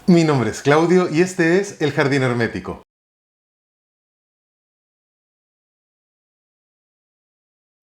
Mi nombre es Claudio y este es El Jardín Hermético.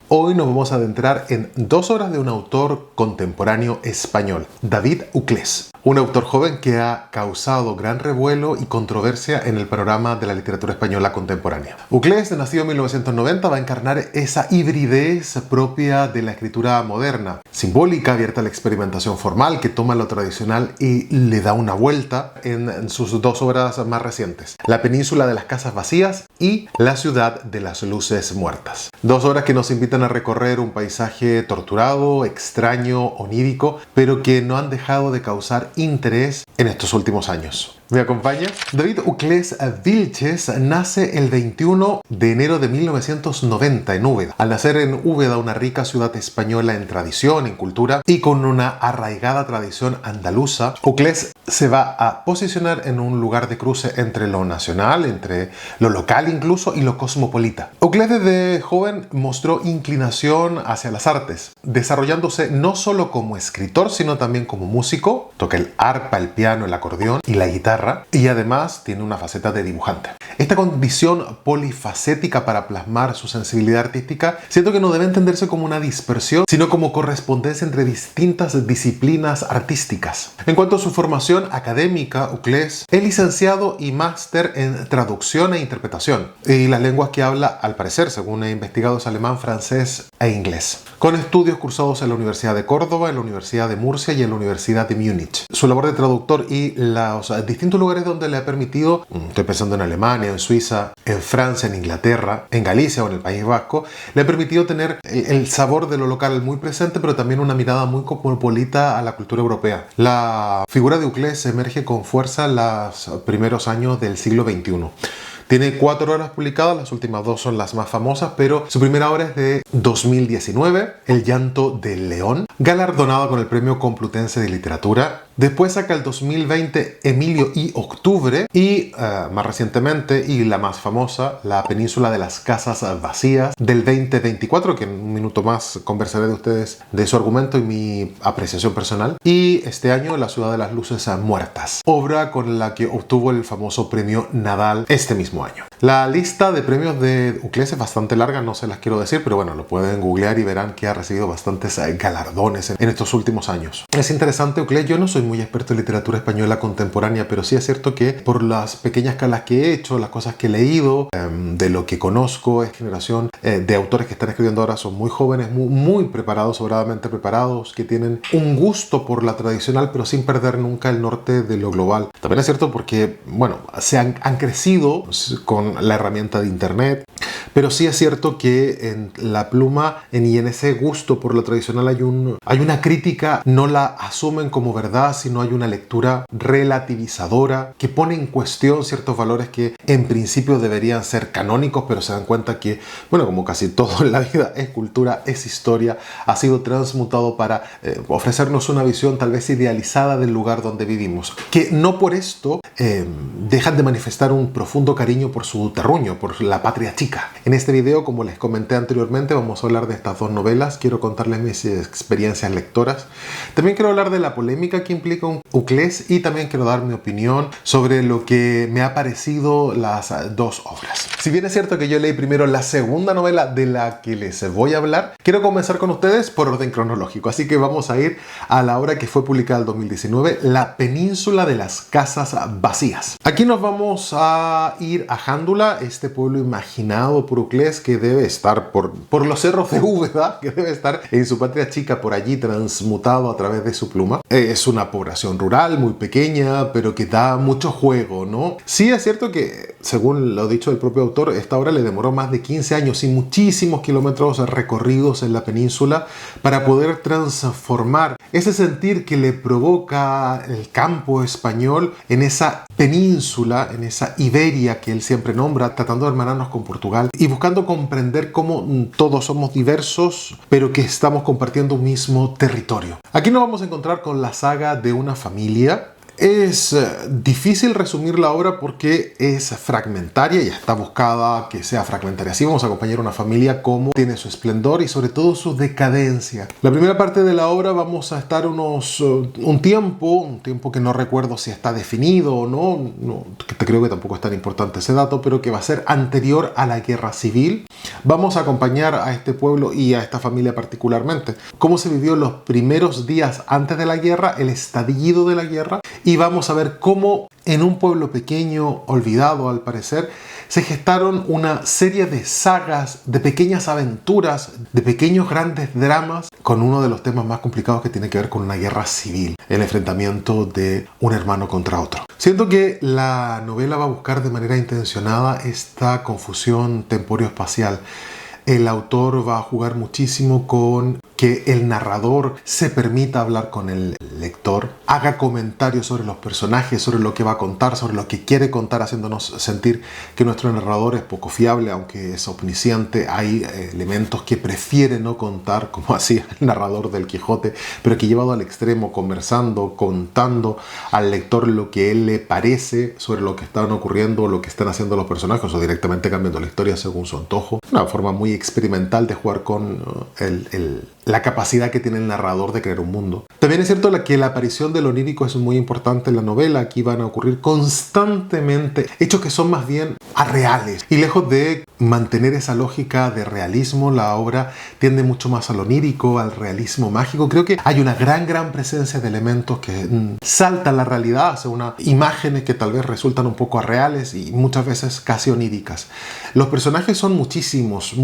Hoy nos vamos a adentrar en 2 obras de un autor contemporáneo español, David Uclés. Un autor joven que ha causado gran revuelo y controversia en el panorama de la literatura española contemporánea. Uclés, nacido en 1990, va a encarnar esa hibridez propia de la escritura moderna, simbólica, abierta a la experimentación formal, que toma lo tradicional y le da una vuelta en sus 2 obras más recientes, La península de las casas vacías y La ciudad de las luces muertas. 2 obras que nos invitan a recorrer un paisaje torturado, extraño, onírico, pero que no han dejado de causar interés en estos últimos años. ¿Me acompaña? David Uclés Vilches nace el 21 de enero de 1990 en Úbeda. Al nacer en Úbeda, una rica ciudad española en tradición, en cultura y con una arraigada tradición andaluza, Uclés se va a posicionar en un lugar de cruce entre lo nacional, entre lo local incluso, y lo cosmopolita. Uclés desde joven mostró inclinación hacia las artes, desarrollándose no solo como escritor, sino también como músico. Toca el arpa, el piano, el acordeón y la guitarra, y además tiene una faceta de dibujante. Esta condición polifacética para plasmar su sensibilidad artística siento que no debe entenderse como una dispersión, sino como correspondencia entre distintas disciplinas artísticas. En cuanto a su formación académica, Uclés es licenciado y máster en traducción e interpretación, y las lenguas que habla, al parecer, según he investigado, es alemán, francés e inglés, con estudios cursados en la Universidad de Córdoba, en la Universidad de Murcia y en la Universidad de Múnich. Su labor de traductor y los distintos lugares donde le ha permitido, estoy pensando en Alemania, en Suiza, en Francia, en Inglaterra, en Galicia o en el País Vasco, le ha permitido tener el sabor de lo local muy presente, pero también una mirada muy cosmopolita a la cultura europea. La figura de Uclés emerge con fuerza en los primeros años del siglo XXI. Tiene 4 obras publicadas, las últimas 2 son las más famosas, pero su primera obra es de 2019, El llanto del león, galardonada con el Premio Complutense de Literatura. Después saca el 2020 Emilio y Octubre y más recientemente, y la más famosa, La península de las casas vacías del 2024, que en un minuto más conversaré de ustedes de su argumento y mi apreciación personal. Y este año La ciudad de las luces muertas, obra con la que obtuvo el famoso premio Nadal este mismo año. La lista de premios de Uclés es bastante larga, no se las quiero decir, pero bueno, lo pueden googlear y verán que ha recibido bastantes galardones en estos últimos años. Es interesante, Uclés, yo no soy muy experto en literatura española contemporánea, pero sí es cierto que por las pequeñas escalas que he hecho, las cosas que he leído, de lo que conozco, es generación de autores que están escribiendo ahora, son muy jóvenes, muy preparados, sobradamente preparados, que tienen un gusto por la tradicional, pero sin perder nunca el norte de lo global. También es cierto porque, bueno, han crecido con la herramienta de internet, pero sí es cierto que en la pluma y en ese gusto por lo tradicional hay una crítica, no la asumen como verdad, sino hay una lectura relativizadora que pone en cuestión ciertos valores que en principio deberían ser canónicos, pero se dan cuenta que, bueno, como casi todo en la vida, es cultura, es historia, ha sido transmutado para ofrecernos una visión tal vez idealizada del lugar donde vivimos, que no por esto dejan de manifestar un profundo cariño por su terruño, por la patria chica. En este video, como les comenté anteriormente, vamos a hablar de estas 2 novelas. Quiero contarles mis experiencias lectoras. También quiero hablar de la polémica que implica Uclés y también quiero dar mi opinión sobre lo que me ha parecido las 2 obras. Si bien es cierto que yo leí primero la segunda novela de la que les voy a hablar, quiero comenzar con ustedes por orden cronológico. Así que vamos a ir a la obra que fue publicada en 2019, La península de las casas vacías. Aquí nos vamos a ir a Jándula, este pueblo imaginado por Uclés, que debe estar por los cerros de Úbeda, que debe estar en su patria chica, por allí transmutado a través de su pluma. Es una población rural muy pequeña, pero que da mucho juego, ¿no? Sí es cierto que, según lo dicho del propio autor, esta obra le demoró más de 15 años y muchísimos kilómetros recorridos en la península para poder transformar ese sentir que le provoca el campo español en esa península, en esa Iberia que él siempre nombra, tratando de hermanarnos con Portugal y buscando comprender cómo todos somos diversos, pero que estamos compartiendo un mismo territorio. Aquí nos vamos a encontrar con la saga de una familia Es difícil resumir la obra porque es fragmentaria y está buscada que sea fragmentaria. Así vamos a acompañar a una familia como tiene su esplendor y sobre todo su decadencia. La primera parte de la obra vamos a estar un tiempo que no recuerdo si está definido o no, creo que tampoco es tan importante ese dato, pero que va a ser anterior a la guerra civil. Vamos a acompañar a este pueblo y a esta familia particularmente, cómo se vivió los primeros días antes de la guerra, el estallido de la guerra, y vamos a ver cómo en un pueblo pequeño, olvidado al parecer, se gestaron una serie de sagas, de pequeñas aventuras, de pequeños grandes dramas, con uno de los temas más complicados que tiene que ver con una guerra civil, el enfrentamiento de un hermano contra otro. Siento que la novela va a buscar de manera intencionada esta confusión temporio-espacial. El autor va a jugar muchísimo con que el narrador se permita hablar con el lector, haga comentarios sobre los personajes, sobre lo que va a contar, sobre lo que quiere contar, haciéndonos sentir que nuestro narrador es poco fiable, aunque es omnisciente. Hay elementos que prefiere no contar, como hacía el narrador del Quijote, pero que llevado al extremo, conversando, contando al lector lo que él le parece sobre lo que están ocurriendo, lo que están haciendo los personajes, o directamente cambiando la historia según su antojo. Una forma muy experimental de jugar con la capacidad que tiene el narrador de crear un mundo. También es cierto que la aparición de lo onírico es muy importante en la novela. Aquí van a ocurrir constantemente hechos que son más bien reales. Y lejos de mantener esa lógica de realismo, la obra tiende mucho más al onírico, al realismo mágico. Creo que hay una gran presencia de elementos que saltan la realidad, hacia unas imágenes que tal vez resultan un poco reales y muchas veces casi oníricas. Los personajes son muchísimos,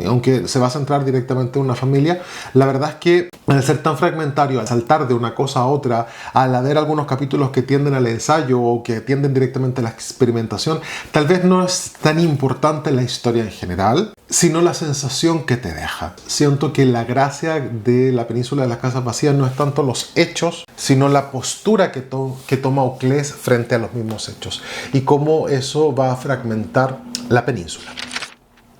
aunque se va a centrar directamente en una familia. La verdad es que al ser tan fragmentario, al saltar de una cosa a otra, al haber algunos capítulos que tienden al ensayo o que tienden directamente a la experimentación, tal vez no es tan importante la historia en general, sino la sensación que te deja. Siento que la gracia de La Península de las Casas Vacías no es tanto los hechos, sino la postura que toma Uclés frente a los mismos hechos y cómo eso va a fragmentar la península.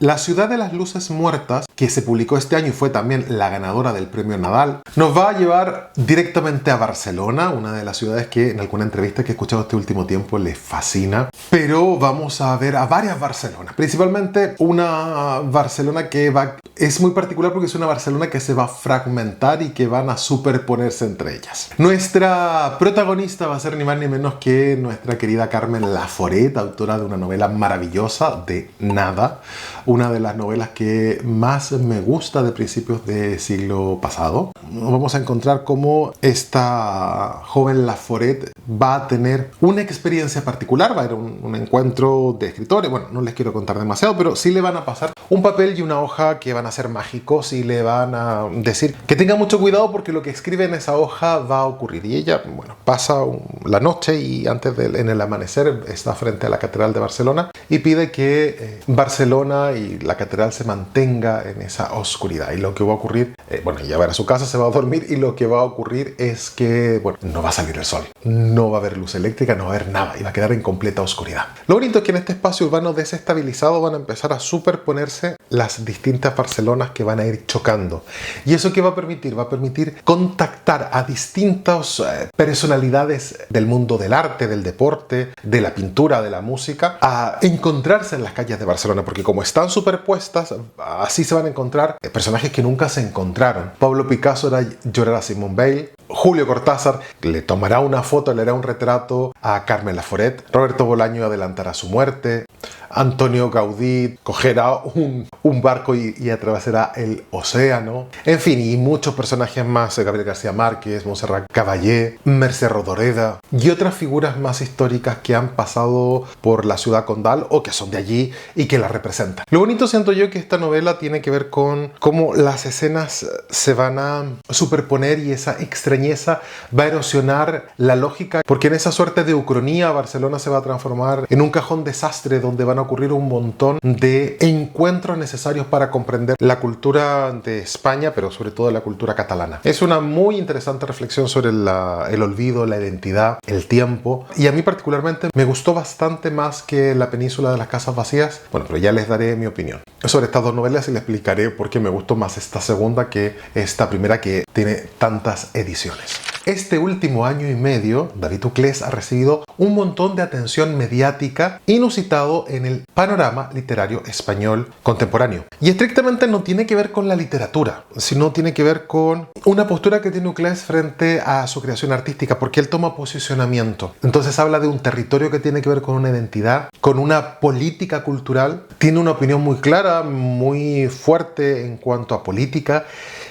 La ciudad de las luces muertas, que se publicó este año y fue también la ganadora del premio Nadal, nos va a llevar directamente a Barcelona, una de las ciudades que en alguna entrevista que he escuchado este último tiempo les fascina. Pero vamos a ver a varias Barcelonas, principalmente una Barcelona que es muy particular porque es una Barcelona que se va a fragmentar y que van a superponerse entre ellas. Nuestra protagonista va a ser ni más ni menos que nuestra querida Carmen Laforet, autora de una novela maravillosa de Nada, una de las novelas que más me gusta de principios de siglo pasado. Vamos a encontrar cómo esta joven Laforet va a tener una experiencia particular, va a haber un encuentro de escritores. Bueno, no les quiero contar demasiado, pero sí le van a pasar un papel y una hoja que van a ser mágicos y le van a decir que tenga mucho cuidado porque lo que escribe en esa hoja va a ocurrir. Y ella, bueno, pasa la noche y en el amanecer está frente a la Catedral de Barcelona y pide que Barcelona y la catedral se mantenga en esa oscuridad. Y lo que va a ocurrir, ella va a ir a su casa, se va a dormir y lo que va a ocurrir es que, no va a salir el sol, no va a haber luz eléctrica, no va a haber nada y va a quedar en completa oscuridad. Lo bonito es que en este espacio urbano desestabilizado van a empezar a superponerse las distintas Barcelonas que van a ir chocando. ¿Y eso qué va a permitir? Va a permitir contactar a distintas personalidades del mundo del arte, del deporte, de la pintura, de la música, a encontrarse en las calles de Barcelona, porque como están superpuestas, así se van a encontrar personajes que nunca se encontraron. Pablo Picasso era llorar a Simone Weil, Julio Cortázar le tomará una foto, le hará un retrato a Carmen Laforet, Roberto Bolaño adelantará su muerte, Antonio Gaudí cogerá un barco y atravesará el océano. En fin, y muchos personajes más, Gabriel García Márquez, Montserrat Caballé, Mercè Rodoreda y otras figuras más históricas que han pasado por la ciudad condal o que son de allí y que la representan. Lo bonito siento yo que esta novela tiene que ver con cómo las escenas se van a superponer y esa extrañeza va a erosionar la lógica, porque en esa suerte de ucronía Barcelona se va a transformar en un cajón desastre donde van a ocurrir un montón de encuentros necesarios para comprender la cultura de España, pero sobre todo la cultura catalana. Es una muy interesante reflexión sobre el olvido, la identidad, el tiempo, y a mí particularmente me gustó bastante más que La Península de las Casas Vacías. Bueno, pero ya les daré mi opinión. sobre estas dos novelas y le explicaré por qué me gustó más esta segunda que esta primera, que tiene tantas ediciones. Este último año y medio, David Uclés ha recibido un montón de atención mediática inusitado en el panorama literario español contemporáneo. Y estrictamente no tiene que ver con la literatura, sino tiene que ver con una postura que tiene Uclés frente a su creación artística, porque él toma posicionamiento. Entonces habla de un territorio que tiene que ver con una identidad, con una política cultural. Tiene una opinión muy clara, muy fuerte en cuanto a política.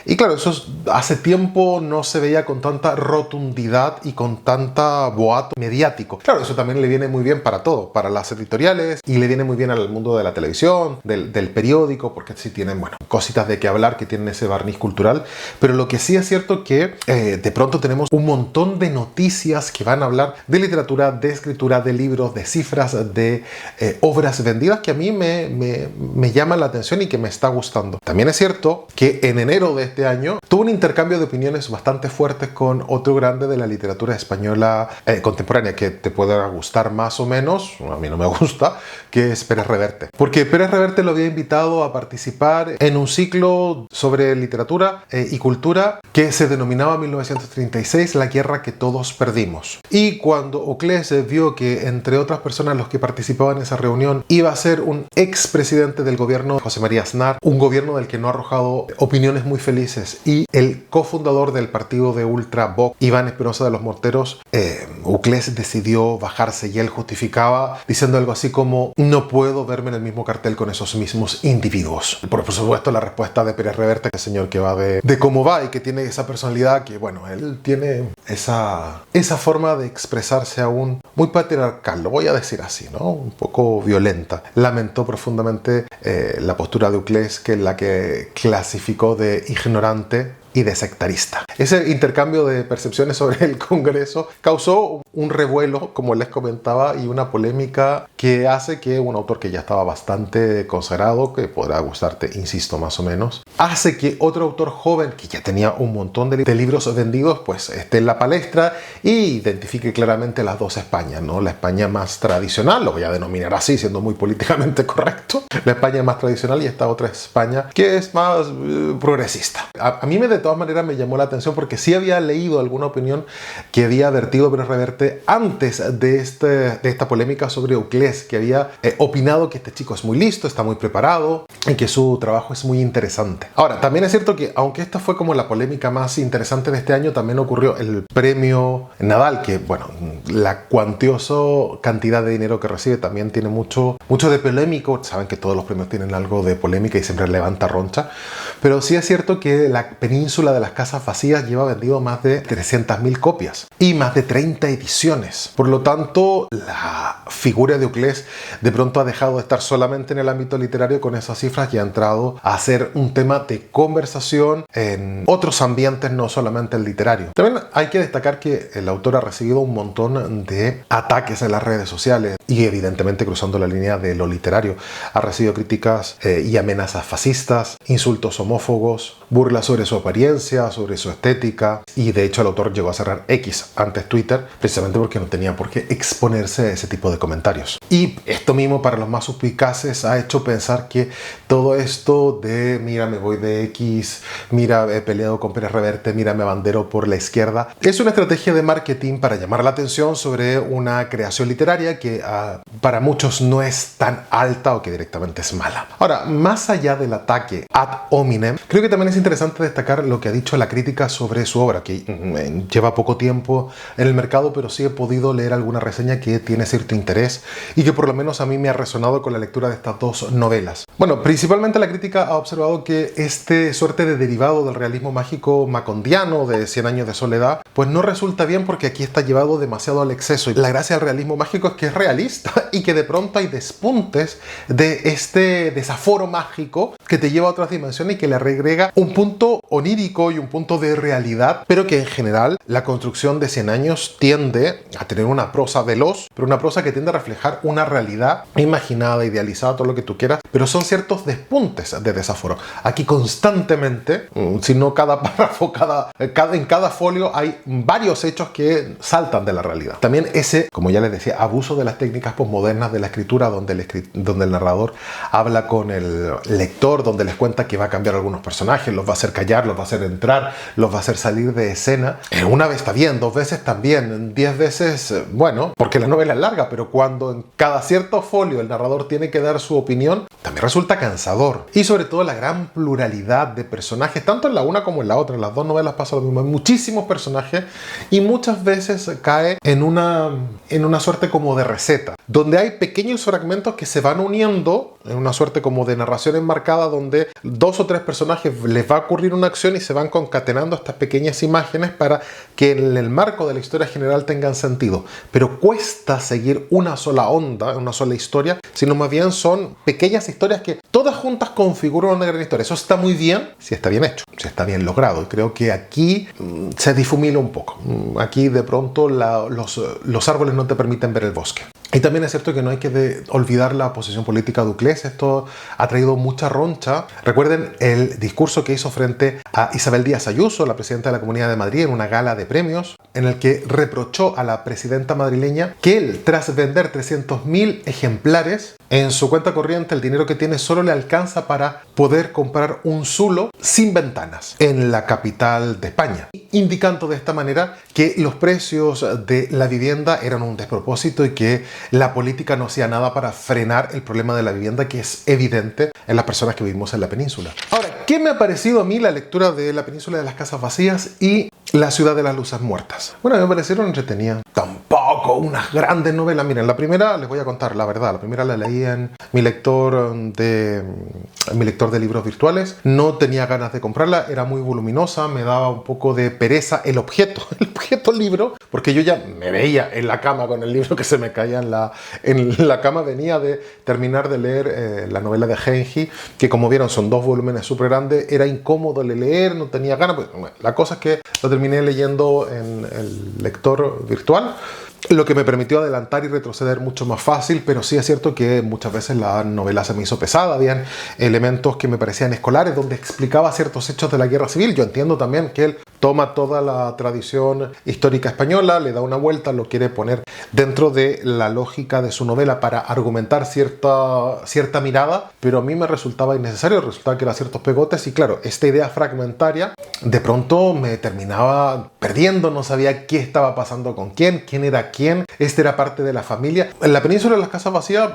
Y claro, eso hace tiempo no se veía con tanta rotundidad y con tanta boato mediático. Claro, eso también le viene muy bien para todo, para las editoriales, y le viene muy bien al mundo de la televisión, del periódico, porque sí tienen, bueno, cositas de qué hablar que tienen ese barniz cultural. Pero lo que sí es cierto que de pronto tenemos un montón de noticias que van a hablar de literatura, de escritura, de libros, de cifras, de obras vendidas, que a mí me llaman la atención y que me está gustando. También es cierto que en enero de este año tuvo un intercambio de opiniones bastante fuertes con otro grande de la literatura española contemporánea, que te puede gustar más o menos, a mí no me gusta, que es Pérez Reverte. Porque Pérez Reverte lo había invitado a participar en un ciclo sobre literatura y cultura que se denominaba 1936, La guerra que todos perdimos. Y cuando Uclés vio que, entre otras personas, los que participaban en esa reunión iba a ser un expresidente del gobierno, José María Aznar, un gobierno del que no ha arrojado opiniones muy felices, y el cofundador del partido de ultra Vox, Iván Espinosa de los Monteros, Uclés decidió bajarse, y él justificaba diciendo algo así como: no puedo verme en el mismo cartel con esos mismos individuos. Por supuesto, la respuesta de Pérez Reverte, que es el señor que va de cómo va y que tiene esa personalidad, que bueno, él tiene esa forma de expresarse aún muy patriarcal, lo voy a decir así, ¿no? Un poco violenta. Lamentó profundamente la postura de Uclés, que es la que clasificó de ignorante y de sectarista. Ese intercambio de percepciones sobre el Congreso causó un revuelo, como les comentaba, y una polémica que hace que un autor que ya estaba bastante consagrado, que podrá gustarte, insisto, más o menos, hace que otro autor joven, que ya tenía un montón de libros vendidos, pues esté en la palestra y identifique claramente las dos Españas, ¿no? La España más tradicional, lo voy a denominar así, siendo muy políticamente correcto, la España más tradicional, y esta otra España que es más progresista. A mí de todas maneras me llamó la atención, porque sí había leído alguna opinión que había vertido Pérez Reverte antes de esta polémica sobre Uclés, que había opinado que este chico es muy listo, está muy preparado y que su trabajo es muy interesante. Ahora, también es cierto que, aunque esta fue como la polémica más interesante de este año, también ocurrió el premio Nadal, que bueno, la cuantiosa cantidad de dinero que recibe también tiene mucho de polémico. Saben que todos los premios tienen algo de polémica y siempre levanta roncha, pero sí es cierto que la península de las casas vacías lleva vendido más de 300.000 copias y más de 30 ediciones. Por lo tanto, la figura de Uclés de pronto ha dejado de estar solamente en el ámbito literario con esas cifras y ha entrado a ser un tema de conversación en otros ambientes, no solamente el literario. También hay que destacar que el autor ha recibido un montón de ataques en las redes sociales y, evidentemente, cruzando la línea de lo literario. Ha recibido críticas y amenazas fascistas, insultos homófobos, burlas sobre su apariencia, sobre su estética, y de hecho el autor llegó a cerrar X, antes Twitter, precisamente porque no tenía por qué exponerse a ese tipo de comentarios. Y esto mismo, para los más suspicaces, ha hecho pensar que todo esto de mira, me voy de X, mira, he peleado con Pérez Reverte, mira, me abandero por la izquierda, es una estrategia de marketing para llamar la atención sobre una creación literaria que para muchos no es tan alta o que directamente es mala. Ahora, más allá del ataque ad hominem, creo que también es interesante destacar lo que ha dicho la crítica sobre su obra, que lleva poco tiempo en el mercado, pero sí he podido leer alguna reseña que tiene cierto interés y que por lo menos a mí me ha resonado con la lectura de estas dos novelas. Bueno, principalmente la crítica ha observado que este suerte de derivado del realismo mágico macondiano de 100 años de soledad, pues no resulta bien, porque aquí está llevado demasiado al exceso, y la gracia del realismo mágico es que es realista y que de pronto hay despuntes de este desaforo mágico que te lleva a otras dimensiones y que le agrega un punto onírico y un punto de realidad, pero que en general la construcción de 100 años tiende a tener una prosa veloz, pero una prosa que tiende a reflejar una realidad imaginada, idealizada, todo lo que tú quieras, pero son son ciertos despuntes de desaforo. Aquí constantemente, si no cada párrafo, en cada folio hay varios hechos que saltan de la realidad. También ese, como ya les decía, abuso de las técnicas posmodernas de la escritura, donde el narrador habla con el lector, donde les cuenta que va a cambiar algunos personajes, los va a hacer callar, los va a hacer entrar, los va a hacer salir de escena. Una vez está bien, 2 veces también, 10 veces, bueno, porque la novela es larga, pero cuando en cada cierto folio el narrador tiene que dar su opinión, también resulta cansador. Y sobre todo la gran pluralidad de personajes, tanto en la una como en la otra. En las 2 novelas pasa lo mismo. Hay muchísimos personajes y muchas veces cae en una suerte como de receta, donde hay pequeños fragmentos que se van uniendo en una suerte como de narración enmarcada, donde 2 o 3 personajes les va a ocurrir una acción y se van concatenando estas pequeñas imágenes para que en el marco de la historia general tengan sentido. Pero cuesta seguir una sola onda, una sola historia, sino más bien son pequeñas historias que todas juntas configuran una gran historia. Eso está muy bien si está bien hecho, si está bien logrado. Y creo que aquí se difumina un poco. Aquí de pronto los árboles no te permiten ver el bosque. Y también es cierto que no hay que olvidar la posición política de Uclés. Esto ha traído mucha roncha. Recuerden el discurso que hizo frente a Isabel Díaz Ayuso, la presidenta de la Comunidad de Madrid, en una gala de premios, en el que reprochó a la presidenta madrileña que él, tras vender 300.000 ejemplares, en su cuenta corriente el dinero que tiene solo le alcanza para poder comprar un zulo sin ventanas en la capital de España, indicando de esta manera que los precios de la vivienda eran un despropósito y que la política no hacía nada para frenar el problema de la vivienda, que es evidente en las personas que vivimos en la península. Ahora, ¿qué me ha parecido a mí la lectura de La península de las casas vacías y La ciudad de las luces muertas? Bueno, me parecieron entretenidas. Tampoco unas grandes novelas. Miren, la primera, les voy a contar la verdad, la primera la leí en mi lector de libros virtuales. No tenía ganas de comprarla, era muy voluminosa, me daba un poco de pereza el objeto libro, porque yo ya me veía en la cama con el libro que se me caía en la cama. Venía de terminar de leer la novela de Genji, que como vieron son 2 volúmenes súper grandes, era incómodo de leer, no tenía ganas. Pues, bueno, la cosa es que lo terminé leyendo en el lector virtual, lo que me permitió adelantar y retroceder mucho más fácil, pero sí es cierto que muchas veces la novela se me hizo pesada. Habían elementos que me parecían escolares, donde explicaba ciertos hechos de la guerra civil. Yo entiendo también que él toma toda la tradición histórica española, le da una vuelta, lo quiere poner dentro de la lógica de su novela para argumentar cierta mirada, pero a mí me resultaba innecesario, resultaba que eran ciertos pegotes y claro, esta idea fragmentaria de pronto me terminaba perdiendo, no sabía qué estaba pasando con quién era quién, era parte de la familia. En La península de las casas vacías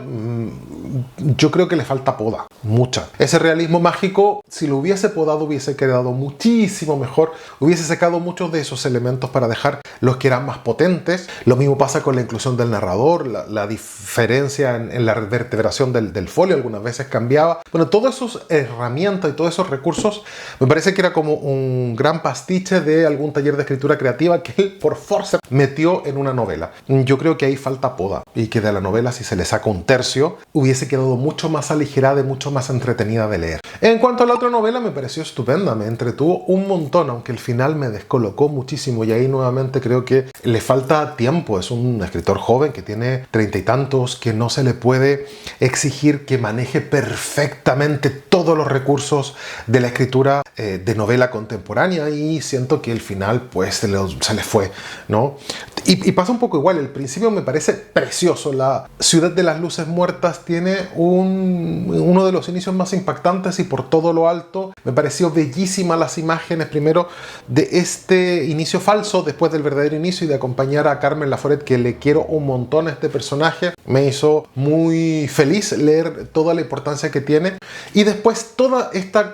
yo creo que le falta poda, mucha. Ese realismo mágico, si lo hubiese podado, hubiese quedado muchísimo mejor, hubiese sacado muchos de esos elementos para dejar los que eran más potentes. Lo mismo pasa con la inclusión del narrador, la diferencia en la vertebración del folio, algunas veces cambiaba. Bueno, todas esas herramientas y todos esos recursos me parece que era como un gran pastiche de algún taller de escritura creativa que él por fuerza metió en una novela. Yo creo que ahí falta poda y que de la novela, si se le saca un tercio, hubiese quedado mucho más aligerada y mucho más entretenida de leer. En cuanto a la otra novela, me pareció estupenda, me entretuvo un montón, aunque el final me descolocó muchísimo y ahí nuevamente creo que le falta tiempo. Es un escritor joven que tiene 30 y tantos, que no se le puede exigir que maneje perfectamente todos los recursos de la escritura de novela contemporánea, y siento que el final pues se le fue, ¿no? Y pasa un poco igual, el principio me parece precioso. La ciudad de las luces muertas tiene uno de los inicios más impactantes y por todo lo alto me pareció bellísima las imágenes, primero de este inicio falso, después del verdadero inicio, y de acompañar a Carmen Laforet, que le quiero un montón a este personaje. Me hizo muy feliz leer toda la importancia que tiene, y después toda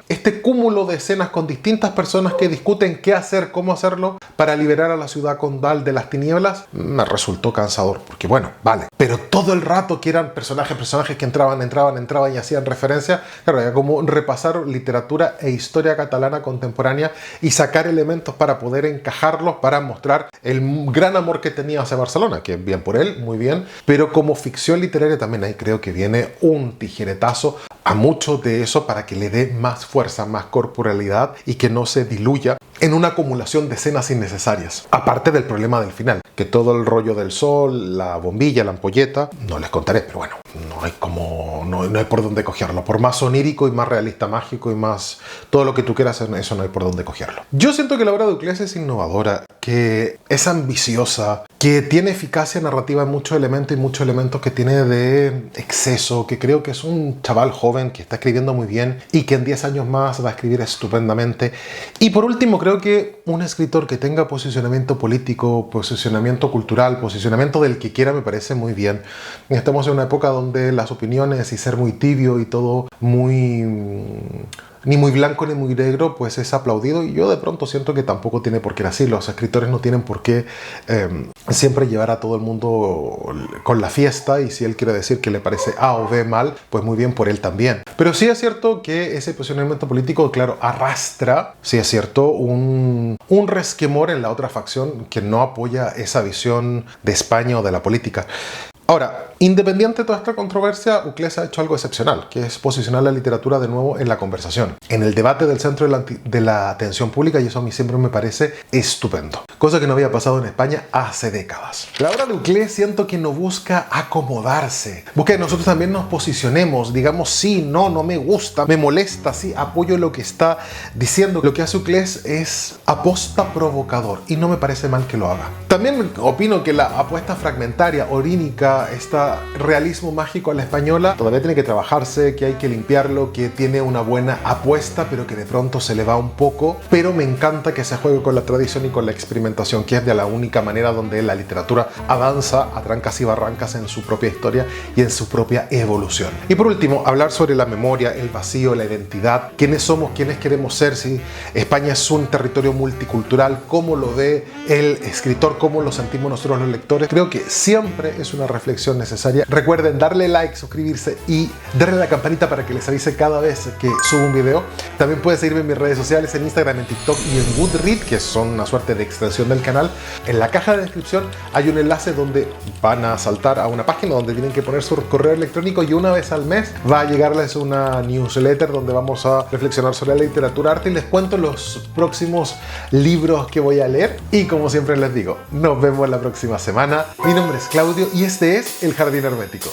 este cúmulo de escenas con distintas personas que discuten qué hacer, cómo hacerlo para liberar a la ciudad condal de las tinieblas. Me resultó cansador, porque bueno, vale, pero todo el rato que eran personajes que entraban y hacían referencia. Claro, era como repasar literatura e historia catalana contemporánea y sacar elementos para poder encajarlos, para mostrar el gran amor que tenía hacia Barcelona, que bien por él, muy bien, pero como ficción literaria también ahí creo que viene un tijeretazo a mucho de eso para que le dé más fuerza, más corporalidad y que no se diluya en una acumulación de escenas innecesarias. Aparte del problema del final, que todo el rollo del sol, la bombilla, la ampolleta, no les contaré, pero bueno, no no hay por dónde cogerlo. Por más onírico y más realista mágico y más todo lo que tú quieras, en eso no hay por dónde cogerlo. Yo siento que la obra de Uclés es innovadora, que es ambiciosa, que tiene eficacia narrativa en muchos elementos y muchos elementos que tiene de exceso, que creo que es un chaval joven que está escribiendo muy bien y que en 10 años más va a escribir estupendamente. Y por último, creo que un escritor que tenga posicionamiento político, posicionamiento cultural, posicionamiento del que quiera, me parece muy bien. Estamos en una época donde las opiniones y ser muy tibio y todo ni muy blanco ni muy negro, pues es aplaudido, y yo de pronto siento que tampoco tiene por qué ser así. Los escritores no tienen por qué siempre llevar a todo el mundo con la fiesta, y si él quiere decir que le parece A o B mal, pues muy bien por él también. Pero sí es cierto que ese posicionamiento político, claro, arrastra, sí es cierto, un resquemor en la otra facción que no apoya esa visión de España o de la política. Ahora, independiente de toda esta controversia, Uclés ha hecho algo excepcional, que es posicionar la literatura de nuevo en la conversación, en el debate del centro de la atención pública, y eso a mí siempre me parece estupendo. Cosa que no había pasado en España hace décadas. La obra de Uclés siento que no busca acomodarse, busca que nosotros también nos posicionemos, digamos sí, no me gusta, me molesta, sí, apoyo lo que está diciendo. Lo que hace Uclés es aposta provocador, y no me parece mal que lo haga. También opino que la apuesta fragmentaria, orínica, este realismo mágico a la española todavía tiene que trabajarse, que hay que limpiarlo, que tiene una buena apuesta, pero que de pronto se le va un poco. Pero me encanta que se juegue con la tradición y con la experimentación, que es de la única manera donde la literatura avanza a trancas y barrancas en su propia historia y en su propia evolución. Y por último, hablar sobre la memoria, el vacío, la identidad, quiénes somos, quiénes queremos ser, si España es un territorio multicultural, cómo lo ve el escritor, cómo lo sentimos nosotros los lectores. Creo que siempre es una reflexión necesaria. Recuerden darle like, suscribirse y darle a la campanita para que les avise cada vez que subo un video. También pueden seguirme en mis redes sociales, en Instagram, en TikTok y en Goodreads, que son una suerte de extensión del canal. En la caja de descripción hay un enlace donde van a saltar a una página donde tienen que poner su correo electrónico, y una vez al mes va a llegarles una newsletter donde vamos a reflexionar sobre la literatura, arte, y les cuento los próximos libros que voy a leer. Y como siempre les digo, nos vemos la próxima semana. Mi nombre es Claudio y este es El Jardín Hermético.